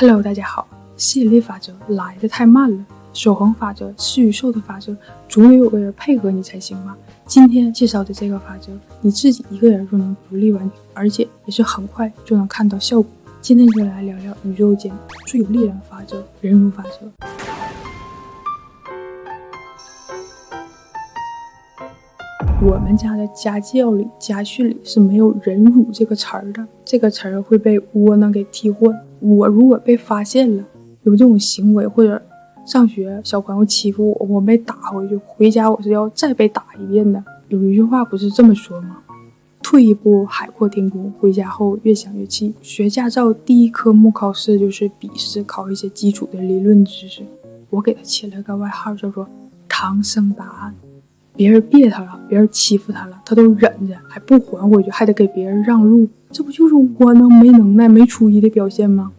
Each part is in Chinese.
Hello， 大家好。吸引力法则来得太慢了，守恒法则、施与受的法则，总得有个人配合你才行嘛。今天介绍的这个法则，你自己一个人就能独立完成，而且也是很快就能看到效果。今天就来聊聊宇宙间最有力量的法则——忍辱法则。我们家的家教里、家训里是没有忍辱这个词儿的，这个词儿会被窝囊给替换。我如果被发现了有这种行为，或者上学小朋友欺负我，我被打回去，回家我是要再被打一遍的。有一句话不是这么说吗？退一步海阔天空，回家后越想越气。学驾照第一科目考试就是笔试，考一些基础的理论知识。我给他起了个外号叫做唐僧答案。别人别他了，别人欺负他了，他都忍着，还不还回去，还得给别人让路，这不就是窝囊没能耐没出息的表现吗？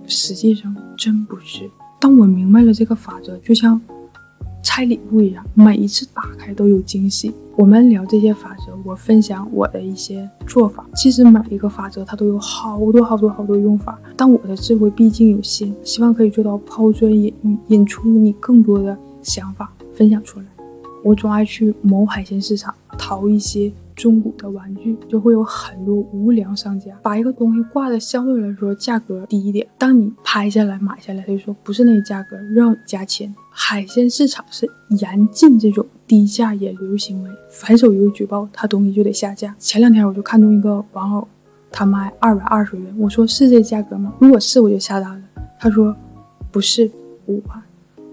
实际上真不是。当我明白了这个法则，就像拆礼物一样，每一次打开都有惊喜。我们聊这些法则，我分享我的一些做法，其实每一个法则它都有好多用法，但我的智慧毕竟有限，希望可以做到抛砖引玉，引出你更多的想法分享出来。我总爱去某海鲜市场淘一些中古的玩具，就会有很多无良商家把一个东西挂的相对来说价格低一点，当你拍下来买下来，他就说不是那个价格，让你加钱。海鲜市场是严禁这种低价引流行为，反手一个举报，他东西就得下架。前两天我就看中一个玩偶，他卖220元，我说是这价格吗？如果是我就下单了。他说不是5万。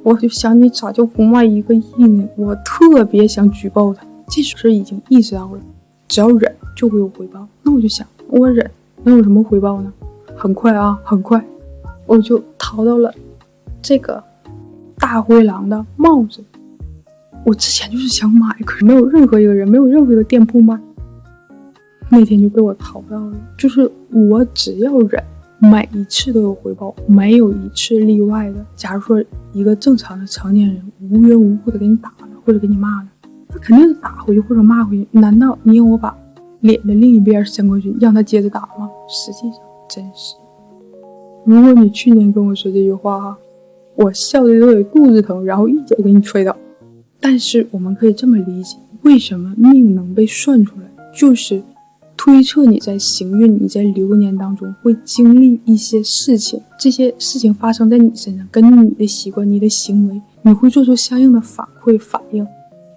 我就想你咋就不卖1个亿呢？我特别想举报他。这时已经意识到了，只要忍就会有回报。那我就想，我忍能有什么回报呢？很快我就淘到了这个大灰狼的帽子。我之前就是想买，可是没有任何一个人，没有任何一个店铺卖。那天就被我淘到了。就是我只要忍，每一次都有回报，没有一次例外的。假如说一个正常的成年人无缘无故的给你打了，或者给你骂了，他肯定是打回去或者骂回去。难道你让我把脸的另一边伸过去让他接着打吗？实际上真是。如果你去年跟我说这句话我笑得都有肚子疼，然后一脚给你踹倒。但是我们可以这么理解，为什么命能被算出来，就是推测你在行运，你在流年当中会经历一些事情，这些事情发生在你身上，根据你的习惯、你的行为，你会做出相应的反应。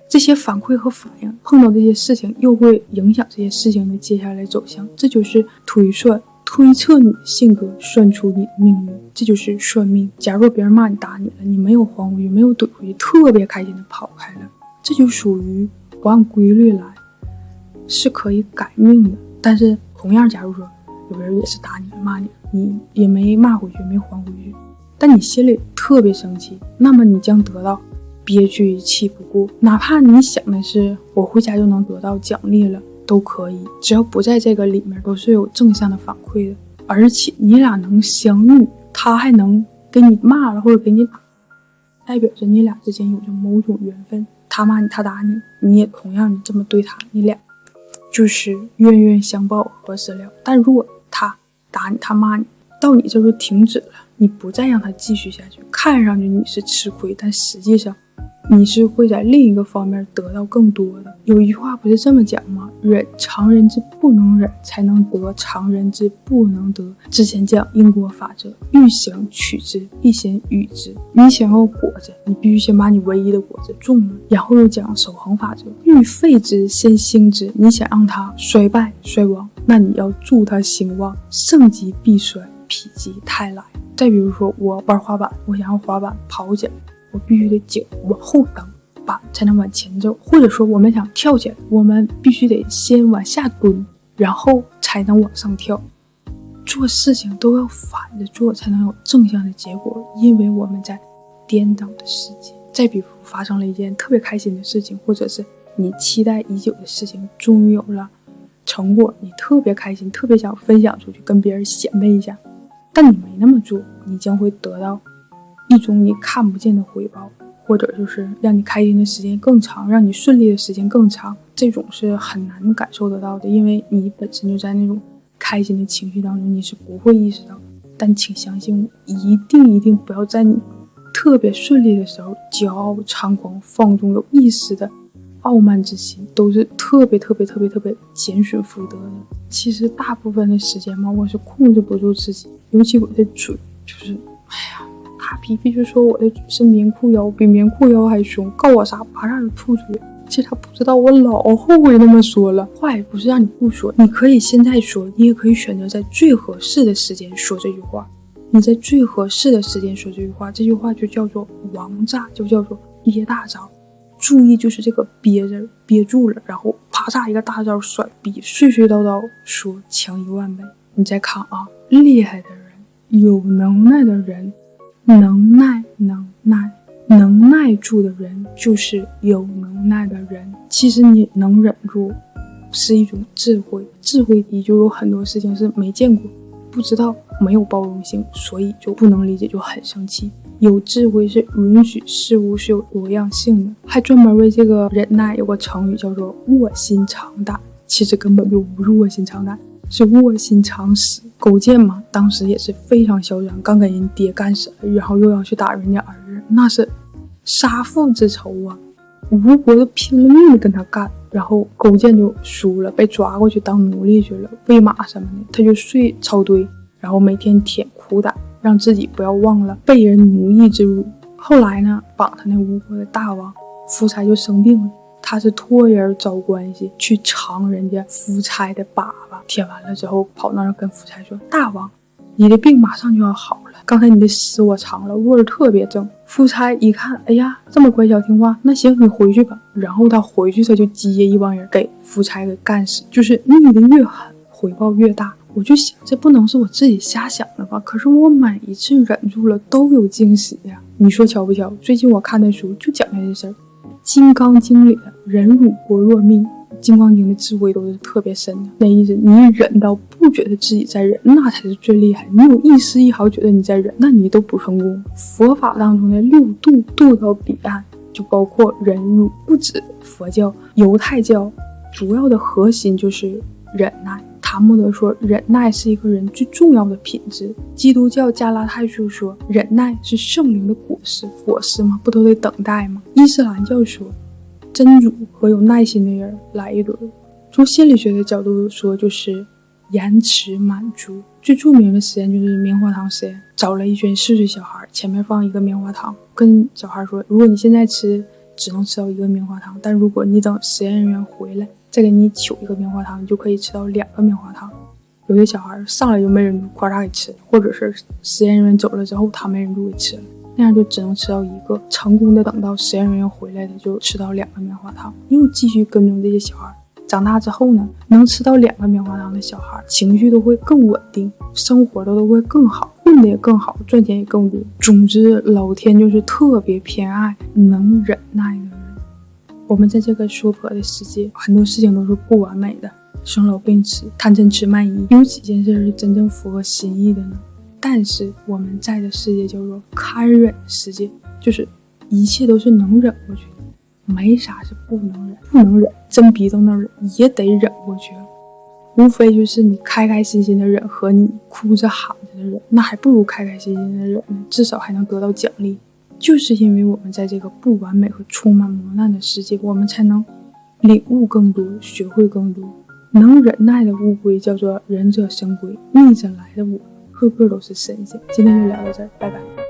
这些反馈和反应碰到这些事情，又会影响这些事情的接下来走向。这就是推测你的性格，算出你的命运，这就是算命。假如别人骂你打你了，你没有还回去，没有怼回去，特别开心的跑开了，这就属于不按规律来，是可以改命的。但是同样，假如说有人也是打你骂你，你也没骂回去，没还回去，但你心里特别生气，那么你将得到憋屈气不过。哪怕你想的是我回家就能得到奖励了，都可以，只要不在这个里面，都是有正向的反馈的。而且你俩能相遇，他还能给你骂了或者给你打，代表着你俩之间有着某种缘分。他骂你，他打你，你也同样你这么对他，你俩就是冤冤相报何时了。但如果他打你，他骂你，到你这就停止了，你不再让他继续下去，看上去你是吃亏，但实际上你是会在另一个方面得到更多的。有一句话不是这么讲吗？忍常人之不能忍，才能得常人之不能得。之前讲因果法则，欲想取之，必先予之。你想要果子，你必须先把你唯一的果子种了。然后又讲守恒法则，欲废之，先兴之。你想让它衰败衰亡，那你要助它兴旺。盛极必衰，否极泰来。再比如说我玩滑板，我想要滑板跑起来，我必须得脚往后蹬，板才能往前走。或者说我们想跳起来，我们必须得先往下蹲，然后才能往上跳。做事情都要反着做，才能有正向的结果，因为我们在颠倒的世界。再比如发生了一件特别开心的事情，或者是你期待已久的事情终于有了成果，你特别开心，特别想分享出去跟别人显摆一下，但你没那么做，你将会得到一种你看不见的回报，或者就是让你开心的时间更长，让你顺利的时间更长。这种是很难感受得到的，因为你本身就在那种开心的情绪当中，你是不会意识到。但请相信我，一定不要在你特别顺利的时候骄傲猖狂放纵，有一丝的傲慢之心，都是特别减损福德的。其实大部分的时间嘛，我是控制不住自己，尤其我的嘴，就是大皮皮就说我的嘴是棉裤腰，比棉裤腰还凶，告我啥把让你吐嘴。其实他不知道，我老后悔那么说了。话也不是让你不说，你可以现在说，你也可以选择在最合适的时间说这句话。你在最合适的时间说这句话，这句话就叫做王炸，就叫做憋大招。注意就是这个憋着，憋住了，然后啪嚓一个大招甩，比碎叨叨说强10000倍。你再看啊，厉害的人，有能耐的人，能耐住的人就是有能耐的人。其实你能忍住是一种智慧，智慧低就有很多事情是没见过不知道，没有包容性，所以就不能理解，就很生气。有智慧是允许事物是有多样性的，还专门为这个忍耐有个成语叫做卧薪尝胆。其实根本就不是卧薪尝胆，是卧薪尝死。勾践嘛，当时也是非常嚣张，刚给人爹干死了，然后又要去打人家儿子，那是杀父之仇啊！吴国都拼了命的跟他干，然后勾践就输了，被抓过去当奴隶去了，喂马什么的，他就睡草堆，然后每天舔苦胆，让自己不要忘了被人奴役之辱。后来呢，绑他那吴国的大王夫差就生病了，他是托人找关系去尝人家夫差的粑粑，舔完了之后跑那儿跟夫差说，大王你的病马上就要好了，刚才你的屎我尝了，味儿特别正。夫差一看，哎呀这么乖巧听话，那行你回去吧。然后他回去他就接一帮人给夫差给干死，就是逆的越狠回报越大。我就想这不能是我自己瞎想的吧，可是我每一次忍住了都有惊喜呀。你说巧不巧，最近我看的书就讲这事儿，金刚经里的忍辱般若蜜，金刚经的智慧都是特别深的。那意思，你忍到不觉得自己在忍，那才是最厉害。你有一丝一毫觉得你在忍，那你都不成功。佛法当中的6度，渡到彼岸，就包括忍辱，不止佛教，犹太教主要的核心就是忍耐。塔木德说，忍耐是一个人最重要的品质。基督教加拉太书说，忍耐是圣灵的果实，果实嘛，不都得等待吗？伊斯兰教说，真主和有耐心的人来一轮。从心理学的角度说，就是延迟满足。最著名的实验就是棉花糖实验，找了一群4岁小孩，前面放一个棉花糖，跟小孩说，如果你现在吃只能吃到1个棉花糖，但如果你等实验人员回来再给你取一个棉花糖，你就可以吃到2个棉花糖。有的小孩上来就没忍住，夸嚓给吃了，或者是实验人员走了之后他没忍住给吃了，那样就只能吃到1个。成功的等到实验人员回来的就吃到2个棉花糖，又继续跟踪这些小孩。长大之后呢，能吃到2个棉花糖的小孩情绪都会更稳定，生活的都会更好，混的也更好，赚钱也更多。总之老天就是特别偏爱能忍耐的人。我们在这个娑婆的世界，很多事情都是不完美的，生老病死，贪嗔痴慢疑，有几件事是真正符合心意的呢？但是我们在的世界叫做堪忍世界，就是一切都是能忍过去的，没啥是不能忍。不能忍，真逼都能忍，也得忍过去了。无非就是你开开心心的忍和你哭着喊着的忍，那还不如开开心心的忍呢，至少还能得到奖励。就是因为我们在这个不完美和充满磨难的世界，我们才能领悟更多，学会更多。能忍耐的乌龟叫做忍者神龟，逆着来的我个个都是神仙。今天就聊到这儿，拜拜。